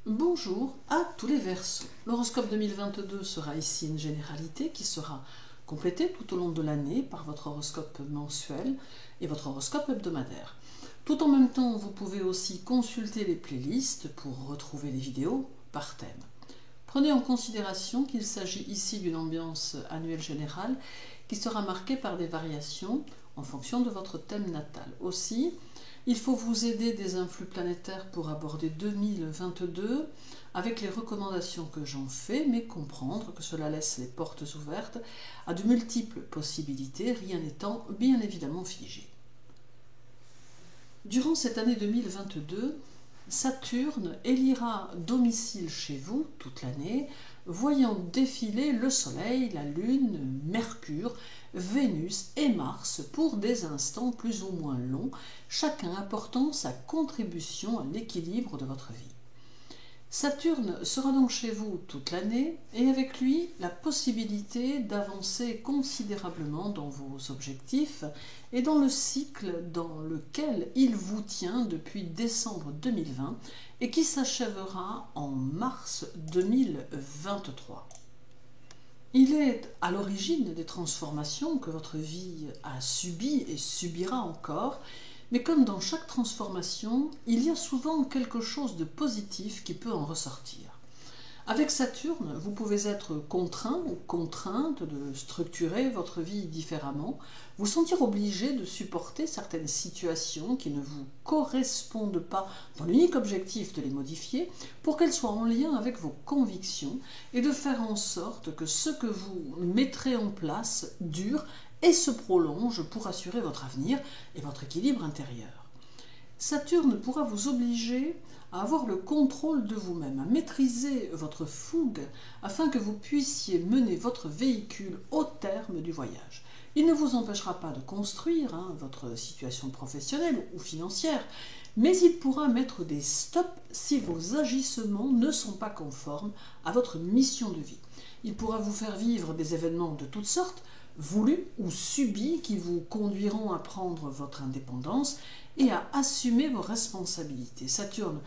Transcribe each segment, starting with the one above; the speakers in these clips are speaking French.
Bonjour à tous les Verseaux. L'horoscope 2022 sera ici une généralité qui sera complétée tout au long de l'année par votre horoscope mensuel et votre horoscope hebdomadaire. Tout en même temps, vous pouvez aussi consulter les playlists pour retrouver les vidéos par thème. Prenez en considération qu'il s'agit ici d'une ambiance annuelle générale qui sera marquée par des variations en fonction de votre thème natal. Aussi, il faut vous aider des influx planétaires pour aborder 2022 avec les recommandations que j'en fais, mais comprendre que cela laisse les portes ouvertes à de multiples possibilités, rien n'étant bien évidemment figé. Durant cette année 2022, Saturne élira domicile chez vous toute l'année, voyant défiler le Soleil, la Lune, Mercure, Vénus et Mars pour des instants plus ou moins longs, chacun apportant sa contribution à l'équilibre de votre vie. Saturne sera donc chez vous toute l'année et avec lui la possibilité d'avancer considérablement dans vos objectifs et dans le cycle dans lequel il vous tient depuis décembre 2020 et qui s'achèvera en mars 2023. Il est à l'origine des transformations que votre vie a subies et subira encore, mais comme dans chaque transformation, il y a souvent quelque chose de positif qui peut en ressortir. Avec Saturne, vous pouvez être contraint ou contrainte de structurer votre vie différemment, vous sentir obligé de supporter certaines situations qui ne vous correspondent pas dans l'unique objectif de les modifier pour qu'elles soient en lien avec vos convictions et de faire en sorte que ce que vous mettrez en place dure et se prolonge pour assurer votre avenir et votre équilibre intérieur. Saturne pourra vous obliger à avoir le contrôle de vous-même, à maîtriser votre fougue afin que vous puissiez mener votre véhicule au terme du voyage. Il ne vous empêchera pas de construire votre situation professionnelle ou financière, mais il pourra mettre des stops si vos agissements ne sont pas conformes à votre mission de vie. Il pourra vous faire vivre des événements de toutes sortes, voulus ou subis, qui vous conduiront à prendre votre indépendance et à assumer vos responsabilités. Saturne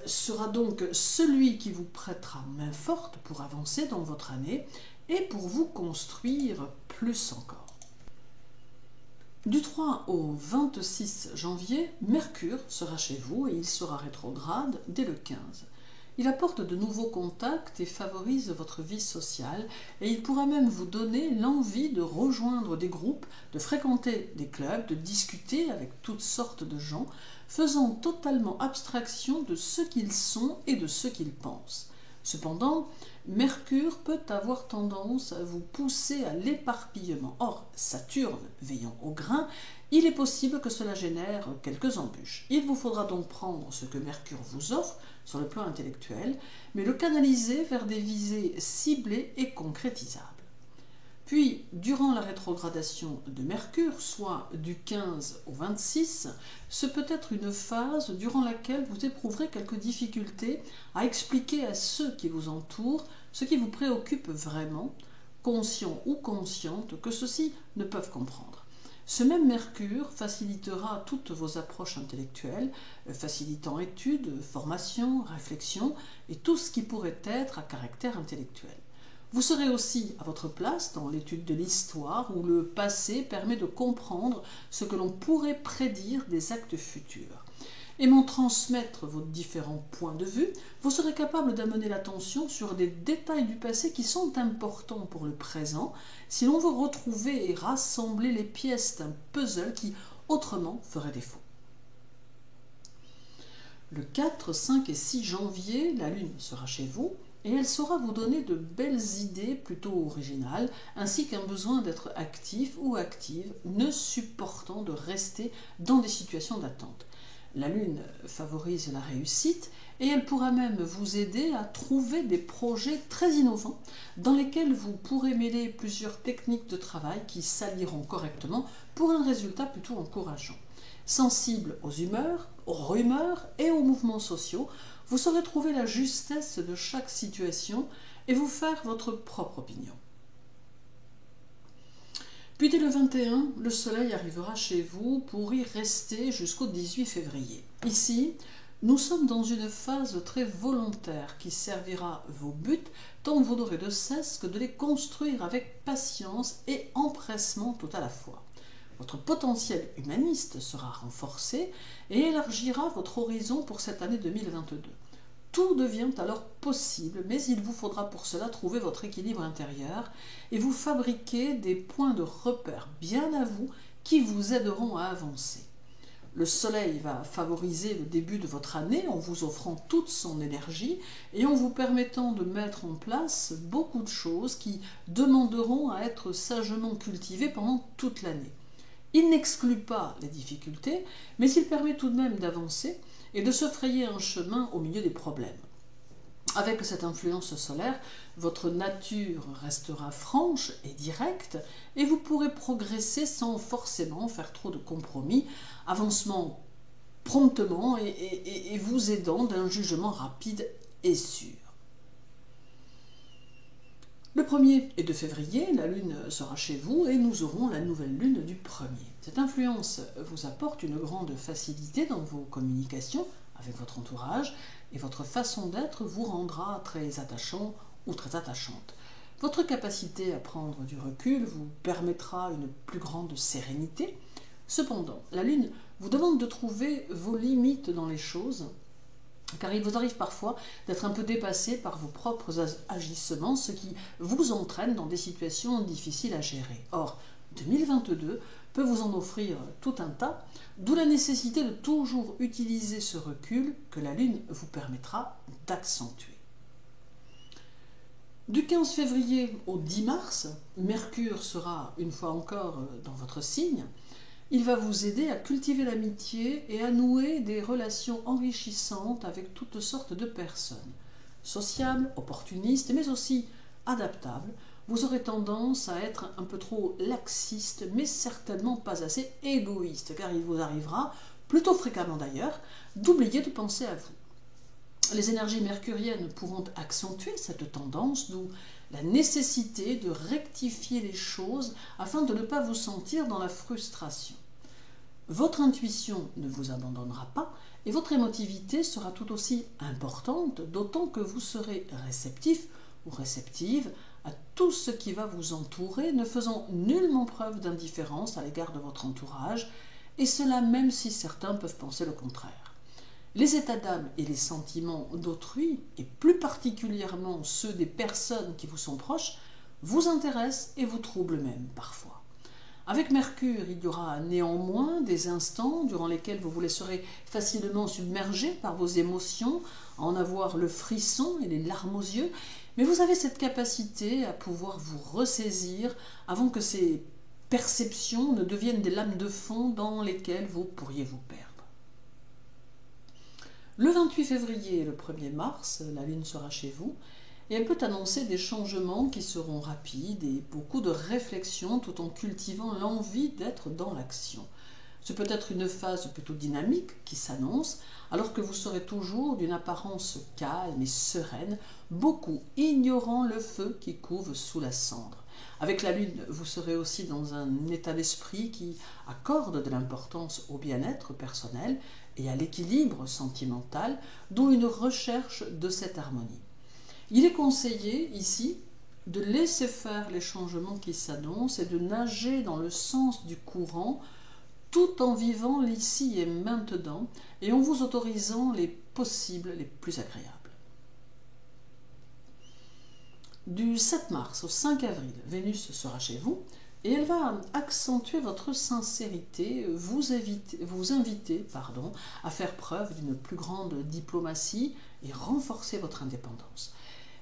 sera donc celui qui vous prêtera main forte pour avancer dans votre année et pour vous construire plus encore. Du 3 au 26 janvier, Mercure sera chez vous et il sera rétrograde dès le 15. Il apporte de nouveaux contacts et favorise votre vie sociale et il pourra même vous donner l'envie de rejoindre des groupes, de fréquenter des clubs, de discuter avec toutes sortes de gens, faisant totalement abstraction de ce qu'ils sont et de ce qu'ils pensent. Cependant, Mercure peut avoir tendance à vous pousser à l'éparpillement. Or, Saturne veillant au grain, il est possible que cela génère quelques embûches. Il vous faudra donc prendre ce que Mercure vous offre sur le plan intellectuel, mais le canaliser vers des visées ciblées et concrétisables. Puis, durant la rétrogradation de Mercure, soit du 15 au 26, ce peut être une phase durant laquelle vous éprouverez quelques difficultés à expliquer à ceux qui vous entourent ce qui vous préoccupe vraiment, conscients ou conscientes que ceux-ci ne peuvent comprendre. Ce même Mercure facilitera toutes vos approches intellectuelles, facilitant études, formations, réflexions et tout ce qui pourrait être à caractère intellectuel. Vous serez aussi à votre place dans l'étude de l'histoire où le passé permet de comprendre ce que l'on pourrait prédire des actes futurs. Aimant transmettre vos différents points de vue, vous serez capable d'amener l'attention sur des détails du passé qui sont importants pour le présent si l'on veut retrouver et rassembler les pièces d'un puzzle qui autrement ferait défaut. Le 4, 5 et 6 janvier, la Lune sera chez vous et elle saura vous donner de belles idées plutôt originales ainsi qu'un besoin d'être actif ou active, ne supportant de rester dans des situations d'attente. La Lune favorise la réussite et elle pourra même vous aider à trouver des projets très innovants dans lesquels vous pourrez mêler plusieurs techniques de travail qui s'allieront correctement pour un résultat plutôt encourageant. Sensible aux humeurs, aux rumeurs et aux mouvements sociaux, vous saurez trouver la justesse de chaque situation et vous faire votre propre opinion. Puis dès le 21, le Soleil arrivera chez vous pour y rester jusqu'au 18 février. Ici, Nous sommes dans une phase très volontaire qui servira vos buts tant vous n'aurez de cesse que de les construire avec patience et empressement tout à la fois. Votre potentiel humaniste sera renforcé et élargira votre horizon pour cette année 2022. Tout devient alors possible, mais il vous faudra pour cela trouver votre équilibre intérieur et vous fabriquer des points de repère bien à vous qui vous aideront à avancer. Le soleil va favoriser le début de votre année en vous offrant toute son énergie et en vous permettant de mettre en place beaucoup de choses qui demanderont à être sagement cultivées pendant toute l'année. Il n'exclut pas les difficultés, mais il permet tout de même d'avancer et de se frayer un chemin au milieu des problèmes. Avec cette influence solaire, votre nature restera franche et directe et vous pourrez progresser sans forcément faire trop de compromis, avancement promptement et vous aidant d'un jugement rapide et sûr. Le 1er et 2 février, la Lune sera chez vous et nous aurons la nouvelle Lune du 1er. Cette influence vous apporte une grande facilité dans vos communications avec votre entourage et votre façon d'être vous rendra très attachant ou très attachante. Votre capacité à prendre du recul vous permettra une plus grande sérénité. Cependant, la Lune vous demande de trouver vos limites dans les choses, car il vous arrive parfois d'être un peu dépassé par vos propres agissements, ce qui vous entraîne dans des situations difficiles à gérer. Or, 2022 peut vous en offrir tout un tas, d'où la nécessité de toujours utiliser ce recul que la Lune vous permettra d'accentuer. Du 15 février au 10 mars, Mercure sera une fois encore dans votre signe. Il va vous aider à cultiver l'amitié et à nouer des relations enrichissantes avec toutes sortes de personnes. Sociables, opportunistes, mais aussi adaptables, vous aurez tendance à être un peu trop laxiste, mais certainement pas assez égoïste, car il vous arrivera, plutôt fréquemment d'ailleurs, d'oublier de penser à vous. Les énergies mercuriennes pourront accentuer cette tendance, d'où la nécessité de rectifier les choses afin de ne pas vous sentir dans la frustration. Votre intuition ne vous abandonnera pas et votre émotivité sera tout aussi importante, d'autant que vous serez réceptif ou réceptive à tout ce qui va vous entourer, ne faisant nullement preuve d'indifférence à l'égard de votre entourage, et cela même si certains peuvent penser le contraire. Les états d'âme et les sentiments d'autrui, et plus particulièrement ceux des personnes qui vous sont proches, vous intéressent et vous troublent même parfois. Avec Mercure, il y aura néanmoins des instants durant lesquels vous vous laisserez facilement submerger par vos émotions, à en avoir le frisson et les larmes aux yeux, mais vous avez cette capacité à pouvoir vous ressaisir avant que ces perceptions ne deviennent des lames de fond dans lesquelles vous pourriez vous perdre. Le 28 février et le 1er mars, la Lune sera chez vous et elle peut annoncer des changements qui seront rapides et beaucoup de réflexion tout en cultivant l'envie d'être dans l'action. Ce peut être une phase plutôt dynamique qui s'annonce, alors que vous serez toujours d'une apparence calme et sereine, beaucoup ignorant le feu qui couve sous la cendre. Avec la Lune, vous serez aussi dans un état d'esprit qui accorde de l'importance au bien-être personnel et à l'équilibre sentimental, d'où une recherche de cette harmonie. Il est conseillé ici de laisser faire les changements qui s'annoncent et de nager dans le sens du courant tout en vivant l'ici et maintenant et en vous autorisant les possibles les plus agréables. Du 7 mars au 5 avril, Vénus sera chez vous et elle va accentuer votre sincérité, vous inviter à faire preuve d'une plus grande diplomatie et renforcer votre indépendance.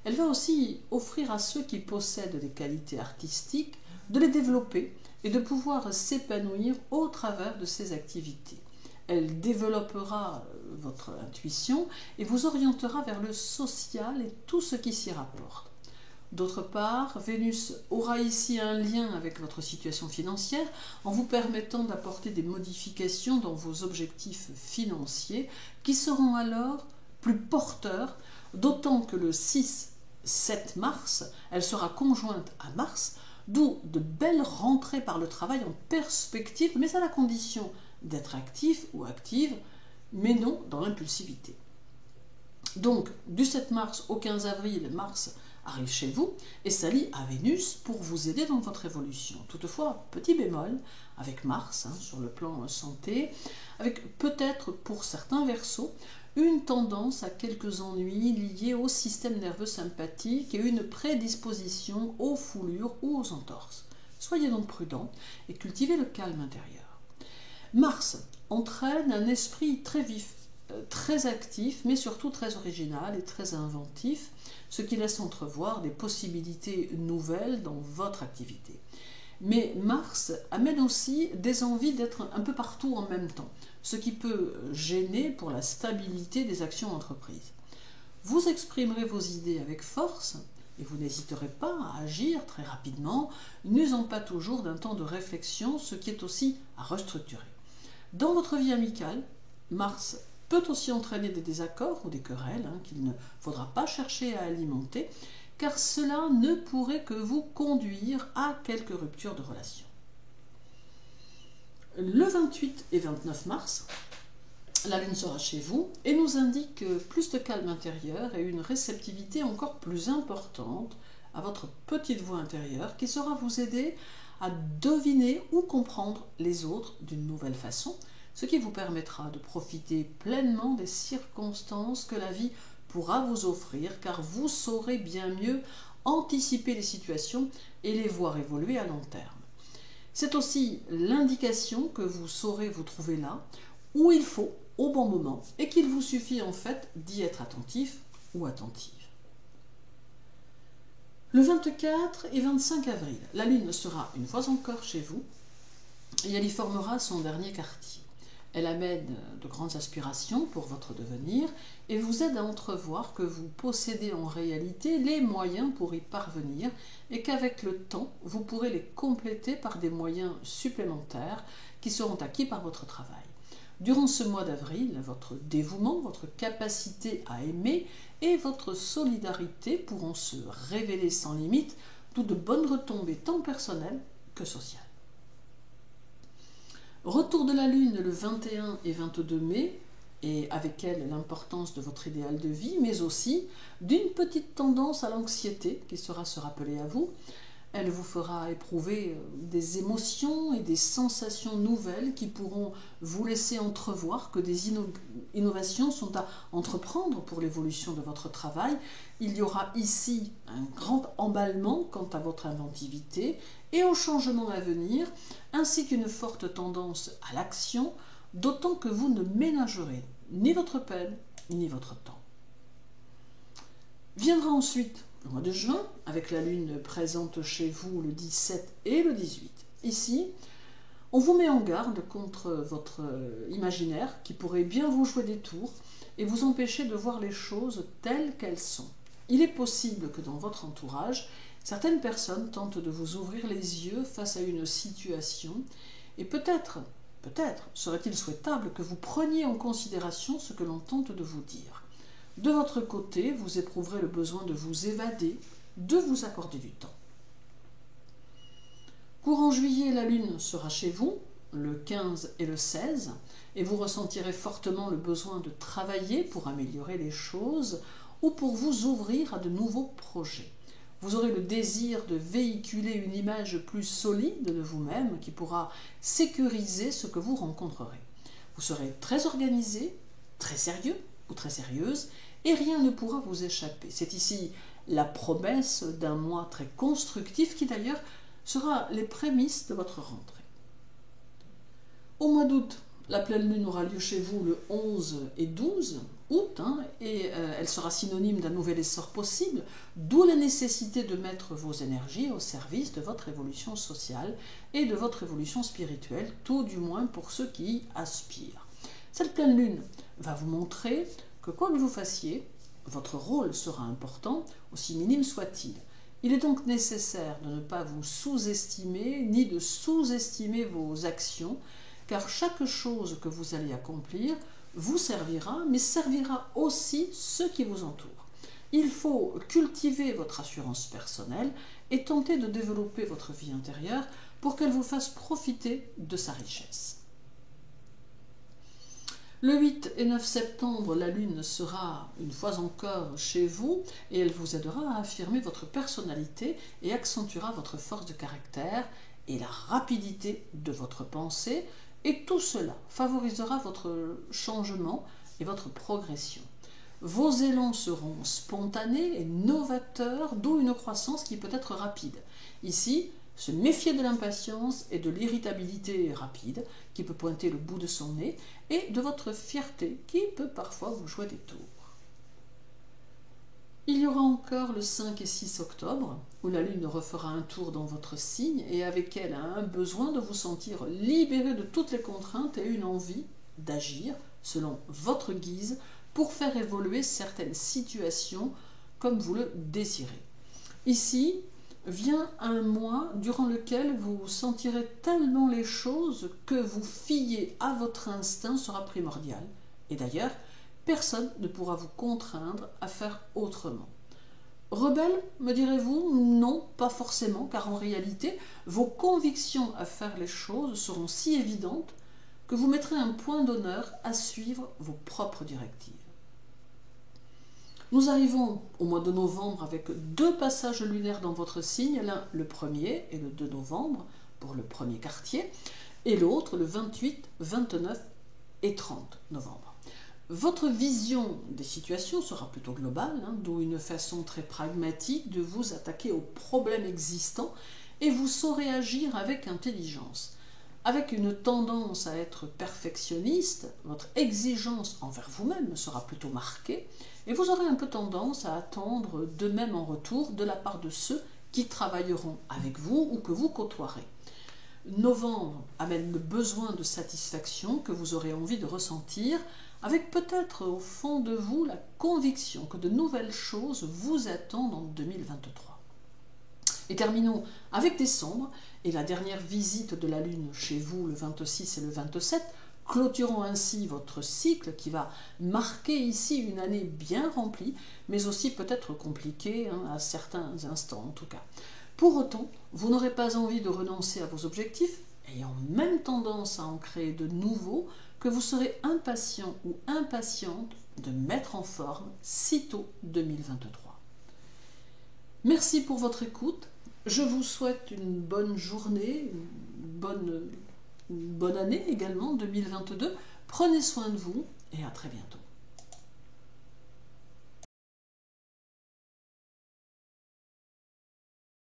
Elle va aussi offrir à ceux qui possèdent des qualités artistiques de les développer et de pouvoir s'épanouir au travers de ces activités. Elle développera votre intuition et vous orientera vers le social et tout ce qui s'y rapporte. D'autre part, Vénus aura ici un lien avec votre situation financière en vous permettant d'apporter des modifications dans vos objectifs financiers qui seront alors plus porteurs, d'autant que le 6-7 mars, elle sera conjointe à Mars, d'où de belles rentrées par le travail en perspective, mais à la condition d'être actif ou active mais non dans l'impulsivité. Donc, du 7 mars au 15 avril, Mars arrive chez vous et s'allie à Vénus pour vous aider dans votre évolution. Toutefois, petit bémol avec Mars, sur le plan santé, avec peut-être pour certains Verseaux, une tendance à quelques ennuis liés au système nerveux sympathique et une prédisposition aux foulures ou aux entorses. Soyez donc prudents et cultivez le calme intérieur. Mars entraîne un esprit très vif, très actif, mais surtout très original et très inventif, ce qui laisse entrevoir des possibilités nouvelles dans votre activité. Mais Mars amène aussi des envies d'être un peu partout en même temps, ce qui peut gêner pour la stabilité des actions entreprises. Vous exprimerez vos idées avec force et vous n'hésiterez pas à agir très rapidement, n'usant pas toujours d'un temps de réflexion, ce qui est aussi à restructurer. Dans votre vie amicale, Mars peut aussi entraîner des désaccords ou des querelles qu'il ne faudra pas chercher à alimenter, car cela ne pourrait que vous conduire à quelques ruptures de relations. Le 28 et 29 mars, la Lune sera chez vous et nous indique plus de calme intérieur et une réceptivité encore plus importante à votre petite voix intérieure qui saura vous aider à deviner ou comprendre les autres d'une nouvelle façon, ce qui vous permettra de profiter pleinement des circonstances que la vie pourra vous offrir, car vous saurez bien mieux anticiper les situations et les voir évoluer à long terme. C'est aussi l'indication que vous saurez vous trouver là, où il faut, au bon moment, et qu'il vous suffit en fait d'y être attentif ou attentive. Le 24 et 25 avril, la Lune sera une fois encore chez vous et elle y formera son dernier quartier. Elle amène de grandes aspirations pour votre devenir et vous aide à entrevoir que vous possédez en réalité les moyens pour y parvenir et qu'avec le temps, vous pourrez les compléter par des moyens supplémentaires qui seront acquis par votre travail. Durant ce mois d'avril, votre dévouement, votre capacité à aimer et votre solidarité pourront se révéler sans limite, d'où de bonnes retombées tant personnelles que sociales. Retour de la Lune le 21 et 22 mai, et avec elle l'importance de votre idéal de vie, mais aussi d'une petite tendance à l'anxiété qui saura se rappeler à vous. Elle vous fera éprouver des émotions et des sensations nouvelles qui pourront vous laisser entrevoir que des innovations sont à entreprendre pour l'évolution de votre travail. Il y aura ici un grand emballement quant à votre inventivité et aux changements à venir, ainsi qu'une forte tendance à l'action, d'autant que vous ne ménagerez ni votre peine ni votre temps. Viendra ensuite le mois de juin, avec la Lune présente chez vous le 17 et le 18. Ici, on vous met en garde contre votre imaginaire qui pourrait bien vous jouer des tours et vous empêcher de voir les choses telles qu'elles sont. Il est possible que dans votre entourage, certaines personnes tentent de vous ouvrir les yeux face à une situation et peut-être serait-il souhaitable que vous preniez en considération ce que l'on tente de vous dire. De votre côté, vous éprouverez le besoin de vous évader, de vous accorder du temps. Courant juillet, la Lune sera chez vous, le 15 et le 16, et vous ressentirez fortement le besoin de travailler pour améliorer les choses ou pour vous ouvrir à de nouveaux projets. Vous aurez le désir de véhiculer une image plus solide de vous-même qui pourra sécuriser ce que vous rencontrerez. Vous serez très organisé, très sérieux ou très sérieuse, et rien ne pourra vous échapper. C'est ici la promesse d'un mois très constructif qui d'ailleurs sera les prémices de votre rentrée. Au mois d'août, la pleine lune aura lieu chez vous le 11 et 12 août, et elle sera synonyme d'un nouvel essor possible, d'où la nécessité de mettre vos énergies au service de votre évolution sociale et de votre évolution spirituelle, tout du moins pour ceux qui y aspirent. Cette pleine lune va vous montrer que quoi que vous fassiez, votre rôle sera important, aussi minime soit-il. Il est donc nécessaire de ne pas vous sous-estimer, ni de sous-estimer vos actions, car chaque chose que vous allez accomplir vous servira, mais servira aussi ceux qui vous entourent. Il faut cultiver votre assurance personnelle et tenter de développer votre vie intérieure pour qu'elle vous fasse profiter de sa richesse. Le 8 et 9 septembre, la Lune sera une fois encore chez vous et elle vous aidera à affirmer votre personnalité et accentuera votre force de caractère et la rapidité de votre pensée, et tout cela favorisera votre changement et votre progression. Vos élans seront spontanés et novateurs, d'où une croissance qui peut être rapide. Ici, se méfier de l'impatience et de l'irritabilité rapide qui peut pointer le bout de son nez, et de votre fierté qui peut parfois vous jouer des tours. Il y aura encore le 5 et 6 octobre, où la Lune refera un tour dans votre signe et avec elle un besoin de vous sentir libéré de toutes les contraintes et une envie d'agir selon votre guise pour faire évoluer certaines situations comme vous le désirez. Ici vient un mois durant lequel vous sentirez tellement les choses que vous fier à votre instinct sera primordial. Et d'ailleurs, personne ne pourra vous contraindre à faire autrement. Rebelle, me direz-vous? Non, pas forcément, car en réalité, vos convictions à faire les choses seront si évidentes que vous mettrez un point d'honneur à suivre vos propres directives. Nous arrivons au mois de novembre avec 2 passages lunaires dans votre signe, l'un le 1er et le 2 novembre pour le premier quartier, et l'autre le 28, 29 et 30 novembre. Votre vision des situations sera plutôt globale, d'où une façon très pragmatique de vous attaquer aux problèmes existants, et vous saurez agir avec intelligence. Avec une tendance à être perfectionniste, votre exigence envers vous-même sera plutôt marquée et vous aurez un peu tendance à attendre de même en retour de la part de ceux qui travailleront avec vous ou que vous côtoierez. Novembre amène le besoin de satisfaction que vous aurez envie de ressentir, avec peut-être au fond de vous la conviction que de nouvelles choses vous attendent en 2023. Et terminons avec décembre et la dernière visite de la Lune chez vous le 26 et le 27, clôturant ainsi votre cycle qui va marquer ici une année bien remplie, mais aussi peut-être compliquée à certains instants en tout cas. Pour autant, vous n'aurez pas envie de renoncer à vos objectifs, ayant même tendance à en créer de nouveaux, que vous serez impatient ou impatiente de mettre en forme sitôt 2023. Merci pour votre écoute. Je vous souhaite une bonne journée, une bonne année également 2022. Prenez soin de vous et à très bientôt.